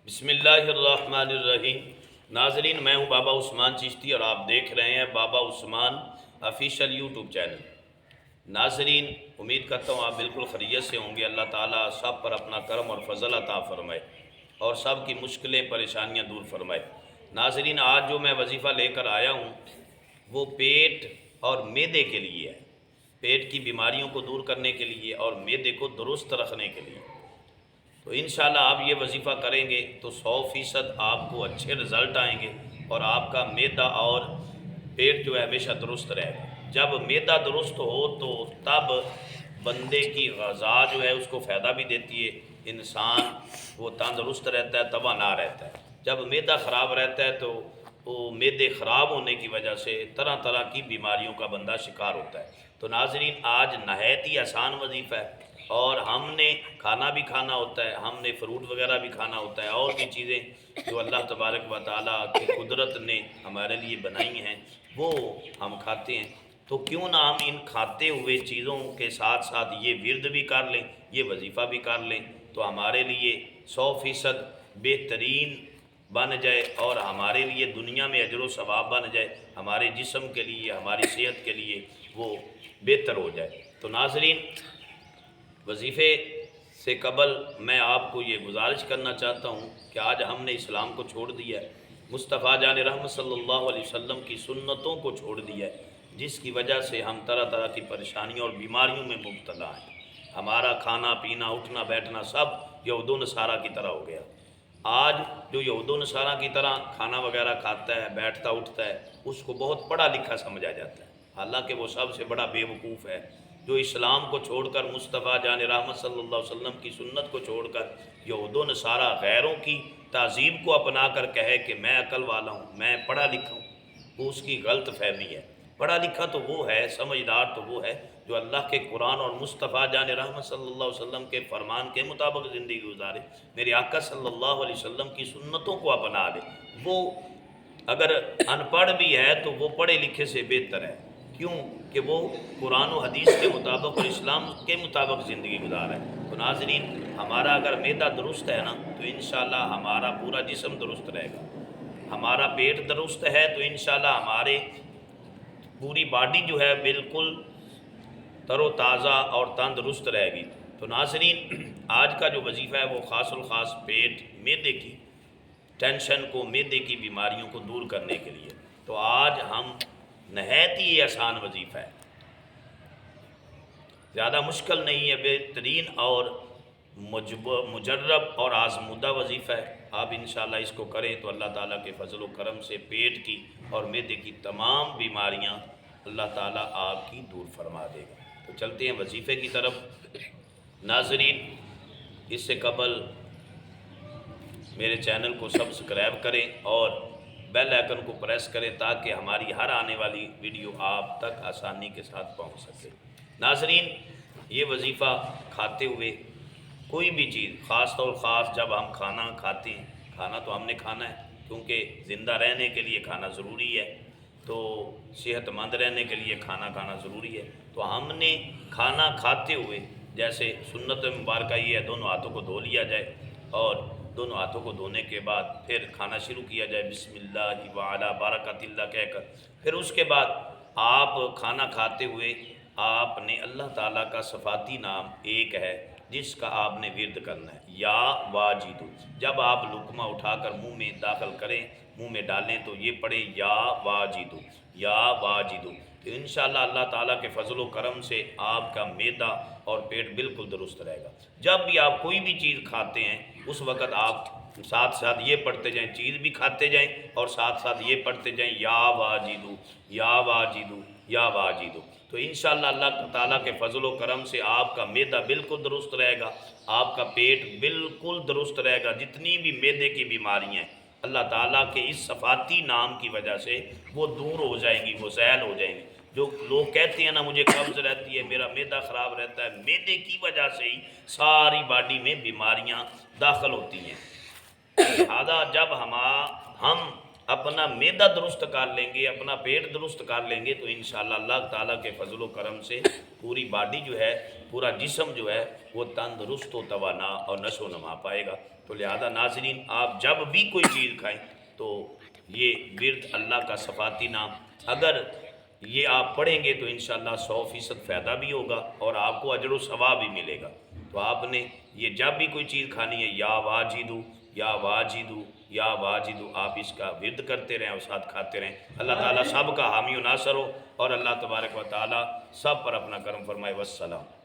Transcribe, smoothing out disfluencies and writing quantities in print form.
بسم اللہ الرحمن الرحیم۔ ناظرین، میں ہوں بابا عثمان چشتی اور آپ دیکھ رہے ہیں بابا عثمان آفیشیل یوٹیوب چینل۔ ناظرین، امید کرتا ہوں آپ بالکل خیریت سے ہوں گے۔ اللہ تعالیٰ سب پر اپنا کرم اور فضل عطا فرمائے اور سب کی مشکلیں پریشانیاں دور فرمائے۔ ناظرین، آج جو میں وظیفہ لے کر آیا ہوں وہ پیٹ اور معدے کے لیے ہے، پیٹ کی بیماریوں کو دور کرنے کے لیے اور معدے کو درست رکھنے کے لیے۔ تو انشاءاللہ آپ یہ وظیفہ کریں گے تو 100% آپ کو اچھے رزلٹ آئیں گے اور آپ کا معدہ اور پیٹ جو ہے ہمیشہ درست رہے گا۔ جب معدہ درست ہو تو تب بندے کی غذا جو ہے اس کو فائدہ بھی دیتی ہے، انسان وہ تندرست رہتا ہے، توانا رہتا ہے۔ جب معدہ خراب رہتا ہے تو وہ معدے خراب ہونے کی وجہ سے طرح طرح کی بیماریوں کا بندہ شکار ہوتا ہے۔ تو ناظرین، آج نہایت ہی آسان وظیفہ ہے اور ہم نے کھانا بھی کھانا ہوتا ہے، ہم نے فروٹ وغیرہ بھی کھانا ہوتا ہے، اور بھی چیزیں جو اللہ تبارک و تعالیٰ کی قدرت نے ہمارے لیے بنائی ہیں وہ ہم کھاتے ہیں۔ تو کیوں نہ ہم ان کھاتے ہوئے چیزوں کے ساتھ ساتھ یہ ورد بھی کر لیں، یہ وظیفہ بھی کر لیں، تو ہمارے لیے 100% بہترین بن جائے اور ہمارے لیے دنیا میں اجر و ثواب بن جائے، ہمارے جسم کے لیے، ہماری صحت کے لیے وہ بہتر ہو جائے۔ تو ناظرین، وظیفے سے قبل میں آپ کو یہ گزارش کرنا چاہتا ہوں کہ آج ہم نے اسلام کو چھوڑ دیا ہے، مصطفیٰ جان رحمت صلی اللہ علیہ وسلم کی سنتوں کو چھوڑ دیا ہے، جس کی وجہ سے ہم طرح طرح کی پریشانیوں اور بیماریوں میں مبتلا ہیں۔ ہمارا کھانا پینا اٹھنا بیٹھنا سب یہود و نصارہ کی طرح ہو گیا۔ آج جو یہود و نصارہ کی طرح کھانا وغیرہ کھاتا ہے، بیٹھتا اٹھتا ہے، اس کو بہت پڑھا لکھا سمجھا جاتا ہے، حالانکہ وہ سب سے بڑا بے وقوف ہے۔ جو اسلام کو چھوڑ کر، مصطفیٰ جان رحمت صلی اللہ علیہ وسلم کی سنت کو چھوڑ کر یہود و نصارہ غیروں کی تہذیب کو اپنا کر کہے کہ میں عقل والا ہوں، میں پڑھا لکھا ہوں، وہ اس کی غلط فہمی ہے۔ پڑھا لکھا تو وہ ہے، سمجھدار تو وہ ہے جو اللہ کے قرآن اور مصطفیٰ جان رحمت صلی اللہ علیہ وسلم کے فرمان کے مطابق زندگی گزارے، میرے آقا صلی اللہ علیہ وسلم کی سنتوں کو اپنا لے۔ وہ اگر ان پڑھ بھی ہے تو وہ پڑھے لکھے سے بہتر ہے، کیوں کہ وہ قرآن و حدیث کے مطابق اور اسلام کے مطابق زندگی گزار ہے۔ تو ناظرین، ہمارا اگر معدہ درست ہے نا تو انشاءاللہ ہمارا پورا جسم درست رہے گا، ہمارا پیٹ درست ہے تو انشاءاللہ ہمارے پوری باڈی جو ہے بالکل تر و تازہ اور تندرست رہے گی۔ تو ناظرین، آج کا جو وظیفہ ہے وہ خاص الخاص پیٹ معدے کی ٹینشن کو، معدے کی بیماریوں کو دور کرنے کے لیے۔ تو آج ہم نہایت ہی آسان وظیفہ ہے، زیادہ مشکل نہیں ہے، بہترین اور مجرب اور آزمودہ وظیفہ ہے۔ آپ انشاءاللہ اس کو کریں تو اللہ تعالیٰ کے فضل و کرم سے پیٹ کی اور معدے کی تمام بیماریاں اللہ تعالیٰ آپ کی دور فرما دے گا۔ تو چلتے ہیں وظیفے کی طرف۔ ناظرین، اس سے قبل میرے چینل کو سبسکرائب کریں اور بیل آئیکن کو پریس کریں تاکہ ہماری ہر آنے والی ویڈیو آپ تک آسانی کے ساتھ پہنچ سکے۔ ناظرین، یہ وظیفہ کھاتے ہوئے کوئی بھی چیز، خاص طور خاص جب ہم کھانا کھاتے ہیں، کھانا تو ہم نے کھانا ہے کیونکہ زندہ رہنے کے لیے کھانا ضروری ہے، تو صحت مند رہنے کے لیے کھانا کھانا ضروری ہے۔ تو ہم نے کھانا کھاتے ہوئے جیسے سنت مبارکہ یہ ہے دونوں ہاتھوں کو دھو لیا جائے اور دونوں ہاتھوں کو دھونے کے بعد پھر کھانا شروع کیا جائے بسم اللہ وعلی برکت اللہ کہہ کر۔ پھر اس کے بعد آپ کھانا کھاتے ہوئے آپ نے اللہ تعالیٰ کا صفاتی نام ایک ہے جس کا آپ نے ورد کرنا ہے، یا واجد۔ جب آپ لقمہ اٹھا کر منہ میں داخل کریں، منہ میں ڈالیں تو یہ پڑھے یا واجد، یا واجد۔ تو انشاءاللہ اللہ تعالیٰ کے فضل و کرم سے آپ کا معدہ اور پیٹ بالکل درست رہے گا۔ جب بھی آپ کوئی بھی چیز کھاتے ہیں اس وقت آپ ساتھ ساتھ یہ پڑھتے جائیں، چیز بھی کھاتے جائیں اور ساتھ ساتھ یہ پڑھتے جائیں یا واجد، یا واجد، یا واجد۔ تو انشاءاللہ اللہ تعالیٰ کے فضل و کرم سے آپ کا معدہ بالکل درست رہے گا، آپ کا پیٹ بالکل درست رہے گا، جتنی بھی معدے کی بیماریاں ہیں اللہ تعالیٰ کے اس صفاتی نام کی وجہ سے وہ دور ہو جائیں گی، وہ زائل ہو جائیں گی۔ جو لوگ کہتے ہیں نا مجھے قبض رہتی ہے، میرا معدہ خراب رہتا ہے، معدے کی وجہ سے ہی ساری باڈی میں بیماریاں داخل ہوتی ہیں۔ لہذا جب ہم اپنا معدہ درست کر لیں گے، اپنا پیٹ درست کر لیں گے تو انشاءاللہ اللہ تعالیٰ کے فضل و کرم سے پوری باڈی جو ہے، پورا جسم جو ہے وہ تندرست و توانا اور نشو و نما پائے گا۔ تو لہذا ناظرین آپ جب بھی کوئی چیز کھائیں تو یہ ورد اللہ کا صفاتی نام اگر یہ آپ پڑھیں گے تو انشاءاللہ 100% فائدہ بھی ہوگا اور آپ کو اجر و ثواب بھی ملے گا۔ تو آپ نے یہ جب بھی کوئی چیز کھانی ہے یا واجدو یا واجدو یا واجدو، آپ اس کا ورد کرتے رہیں اور ساتھ کھاتے رہیں۔ اللہ تعالیٰ سب کا حامی و ناصر ہو اور اللہ تبارک و تعالیٰ سب پر اپنا کرم فرمائے۔ والسلام۔